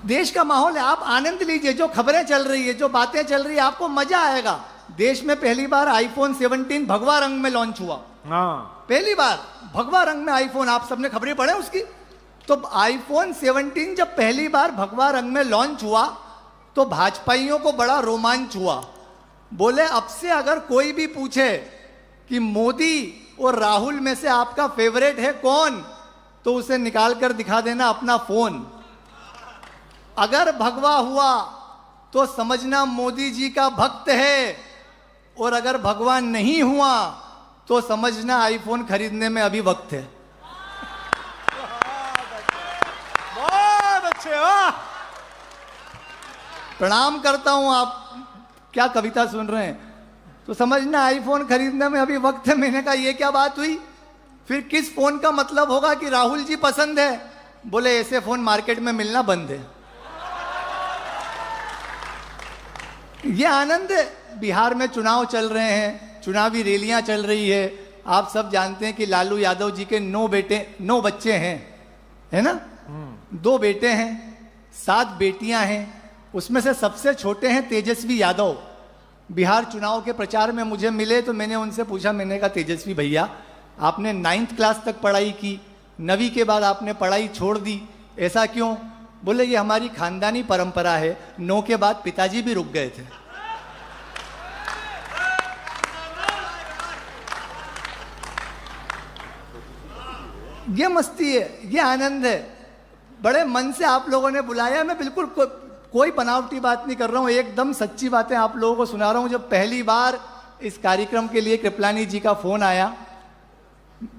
देश का माहौल है, आप आनंद लीजिए। जो खबरें चल रही है, जो बातें चल रही है, आपको मजा आएगा। देश में पहली बार आईफोन 17 भगवा रंग में लॉन्च हुआ। पहली बार भगवा रंग में आईफोन, आप सबने खबरें पढ़े उसकी? तो आईफोन 17 जब पहली बार भगवा रंग में लॉन्च हुआ तो भाजपाइयों को बड़ा रोमांच हुआ। बोले अब से अगर कोई भी पूछे कि मोदी और राहुल में से आपका फेवरेट है कौन, तो उसे निकाल कर दिखा देना अपना फोन। अगर भगवा हुआ तो समझना मोदी जी का भक्त है, और अगर भगवा नहीं हुआ तो समझना आईफोन खरीदने में अभी वक्त है। बहुत अच्छे, वाह। प्रणाम करता हूं, आप क्या कविता सुन रहे हैं? तो समझना आईफोन खरीदने में अभी वक्त है। मैंने कहा ये क्या बात हुई? फिर किस फोन का मतलब होगा कि राहुल जी पसंद है? बोले ऐसे फोन मार्केट में मिलना बंद है। ये आनंद है। बिहार में चुनाव चल रहे हैं, चुनावी रैलियां चल रही है। आप सब जानते हैं कि लालू यादव जी के 9 बच्चे हैं, है ना? 2 बेटे हैं, 7 बेटियां हैं। उसमें से सबसे छोटे हैं तेजस्वी यादव। बिहार चुनाव के प्रचार में मुझे मिले तो मैंने उनसे पूछा, मैंने कहा तेजस्वी भैया आपने 9th क्लास तक पढ़ाई की, 9वीं के बाद आपने पढ़ाई छोड़ दी, ऐसा क्यों? बोले ये हमारी खानदानी परंपरा है, 9 के बाद पिताजी भी रुक गए थे। ये मस्ती है, ये आनंद है। बड़े मन से आप लोगों ने बुलाया। मैं बिल्कुल कोई बनावटी बात नहीं कर रहा हूं, एकदम सच्ची बातें आप लोगों को सुना रहा हूं। जब पहली बार इस कार्यक्रम के लिए कृपलानी जी का फोन आया,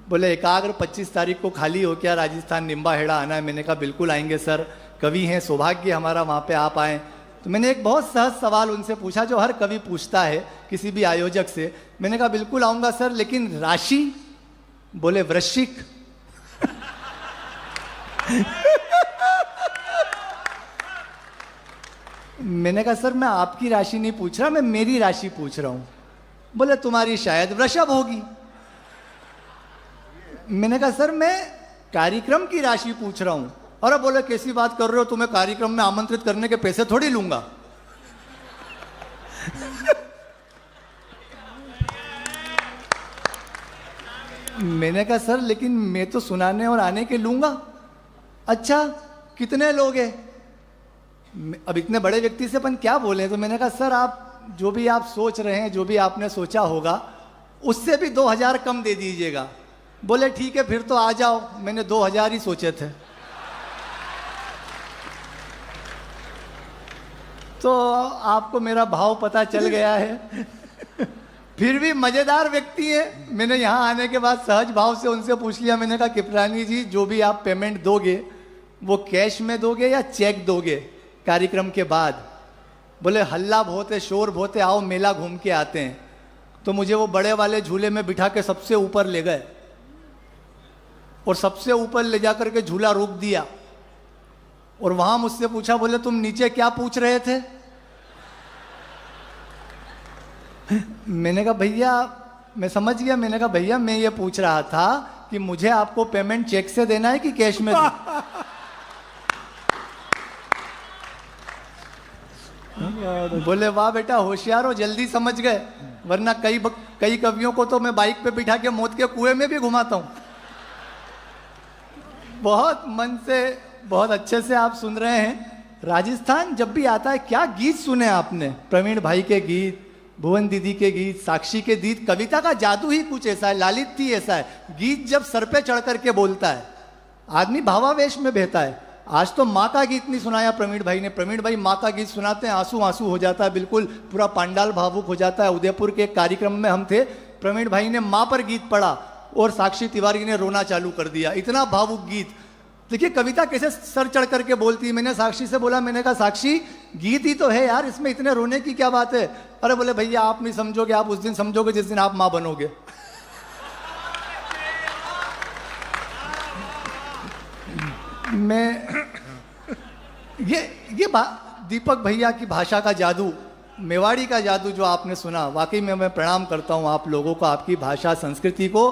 बोले एकाग्र 25 तारीख को खाली हो क्या राजस्थान निम्बाहेड़ा आना है? मैंने कहा बिल्कुल आएंगे सर, कवि हैं, सौभाग्य हमारा वहाँ पे आप आएँ। तो मैंने एक बहुत सहज सवाल उनसे पूछा जो हर कवि पूछता है किसी भी आयोजक से। मैंने कहा बिल्कुल आऊँगा सर, लेकिन राशि? बोले वृश्चिक। मैंने कहा सर मैं आपकी राशि नहीं पूछ रहा, मैं मेरी राशि पूछ रहा हूं। बोले तुम्हारी शायद वृषभ होगी। मैंने कहा सर मैं कार्यक्रम की राशि पूछ रहा हूं। अरे बोले कैसी बात कर रहे हो, तुम्हें कार्यक्रम में आमंत्रित करने के पैसे थोड़ी लूंगा। मैंने कहा सर लेकिन मैं तो सुनाने और आने के लूंगा। अच्छा कितने लोग हैं? अब इतने बड़े व्यक्ति से अपन क्या बोले? तो मैंने कहा सर आप जो भी आप सोच रहे हैं, जो भी आपने सोचा होगा, उससे भी 2000 कम दे दीजिएगा। बोले ठीक है फिर तो आ जाओ। मैंने 2000 ही सोचे थे। तो आपको मेरा भाव पता चल गया है। फिर भी मजेदार व्यक्ति है। मैंने यहाँ आने के बाद सहज भाव से उनसे पूछ लिया, मैंने कहा कृपलानी जी जो भी आप पेमेंट दोगे वो कैश में दोगे या चेक दोगे कार्यक्रम के बाद? बोले हल्ला बहुत है, शोर बहुत है, आओ मेला घूम के आते हैं। तो मुझे वो बड़े वाले झूले में बिठा के सबसे ऊपर ले गए और सबसे ऊपर ले जाकर के झूला रोक दिया। और वहां मुझसे पूछा, बोले तुम नीचे क्या पूछ रहे थे? मैंने कहा भैया मैं समझ गया। मैंने कहा भैया मैं ये पूछ रहा था कि मुझे आपको पेमेंट चेक से देना है कि कैश में? बोले वाह बेटा होशियार हो, जल्दी समझ गए, वरना कई कवियों को तो मैं बाइक पे बिठा के मौत के कुएं में भी घुमाता हूं। बहुत मन से, बहुत अच्छे से आप सुन रहे हैं। राजस्थान जब भी आता है, क्या गीत सुने आपने? प्रवीण भाई के गीत, भुवन दीदी के गीत, साक्षी के गीत। कविता का जादू ही कुछ ऐसा है, लालित ही ऐसा है। गीत जब सर पे चढ़ करके बोलता है, आदमी भावावेश में बहता है। आज तो माँ का गीत नहीं सुनाया प्रवीण भाई ने। प्रवीण भाई माँ का गीत सुनाते हैं, आंसू आंसू हो जाता है, बिल्कुल पूरा पांडाल भावुक हो जाता है। उदयपुर के एक कार्यक्रम में हम थे, प्रवीण भाई ने माँ पर गीत पढ़ा और साक्षी तिवारी ने रोना चालू कर दिया। इतना भावुक गीत। देखिए कविता कैसे सर चढ़ करके बोलती है। मैंने साक्षी से बोला, मैंने कहा साक्षी गीत ही तो है यार, इसमें इतने रोने की क्या बात है? अरे बोले भैया आप नहीं समझोगे, आप उस दिन समझोगे जिस दिन आप माँ बनोगे। मैं ये दीपक भैया की भाषा का जादू, मेवाड़ी का जादू जो आपने सुना, वाकई में मैं प्रणाम करता हूँ आप लोगों को, आपकी भाषा संस्कृति को।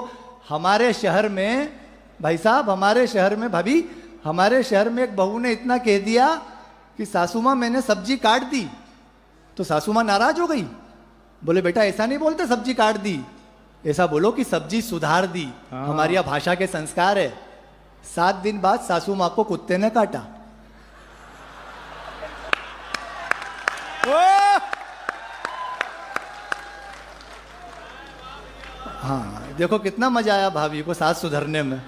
हमारे शहर में भाई साहब, हमारे शहर में भाभी, हमारे शहर में एक बहू ने इतना कह दिया कि सासू माँ मैंने सब्जी काट दी, तो सासू माँ नाराज हो गई। बोले बेटा ऐसा नहीं बोलते सब्जी काट दी, ऐसा बोलो कि सब्जी सुधार दी। हमारी यहाँ भाषा के संस्कार है। 7 दिन बाद सासू माँ को कुत्ते ने काटा। हाँ देखो कितना मजा आया भाभी को सास सुधरने में।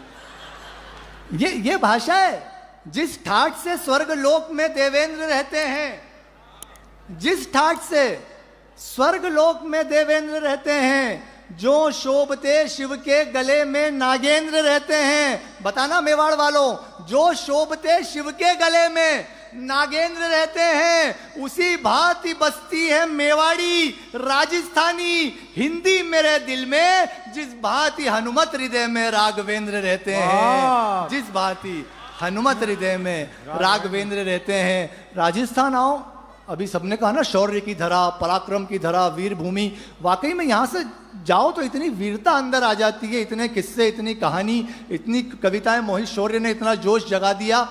ये भाषा है। जिस ठाठ से स्वर्ग लोक में देवेंद्र रहते हैं, जिस ठाठ से स्वर्ग लोक में देवेंद्र रहते हैं, जो शोभते शिव के गले में नागेंद्र रहते हैं। बताना मेवाड़ वालों, जो शोभते शिव के गले में नागेंद्र रहते हैं, उसी भांति बसती है मेवाड़ी राजस्थानी हिंदी मेरे दिल में, जिस भांति हनुमत हृदय में राघवेंद्र रहते हैं। जिस भांति हनुमत हृदय में राघवेंद्र रहते हैं। राजस्थान आओ, अभी सबने कहा ना शौर्य की धरा, पराक्रम की धरा, वीर भूमि। वाकई में यहाँ से जाओ तो इतनी वीरता अंदर आ जाती है, इतने किस्से, इतनी कहानी, इतनी कविताएं। मोहित शौर्य ने इतना जोश जगा दिया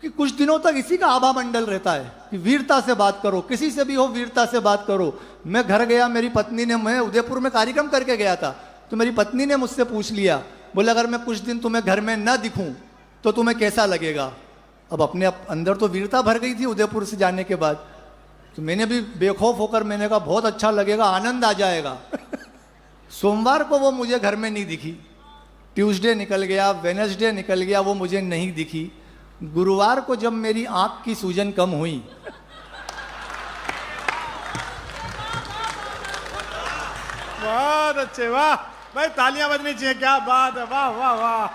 कि कुछ दिनों तक इसी का आभा मंडल रहता है कि वीरता से बात करो, किसी से भी हो वीरता से बात करो। मैं घर गया, मेरी पत्नी ने, मैं उदयपुर में कार्यक्रम करके गया था, तो मेरी पत्नी ने मुझसे पूछ लिया, बोले अगर मैं कुछ दिन तुम्हें घर में न दिखूं तो तुम्हें कैसा लगेगा। अब अपने अंदर तो वीरता भर गई थी उदयपुर से जाने के बाद, तो मैंने भी बेखौफ होकर मैंने कहा बहुत अच्छा लगेगा, आनंद आ जाएगा। सोमवार को वो मुझे घर में नहीं दिखी, ट्यूसडे निकल गया, वेडनेसडे निकल गया, वो मुझे नहीं दिखी। गुरुवार को जब मेरी आंख की सूजन कम हुई, बहुत अच्छे, वाह भाई, तालियां बजनी चाहिए, क्या बात है, वाह वाह वाह।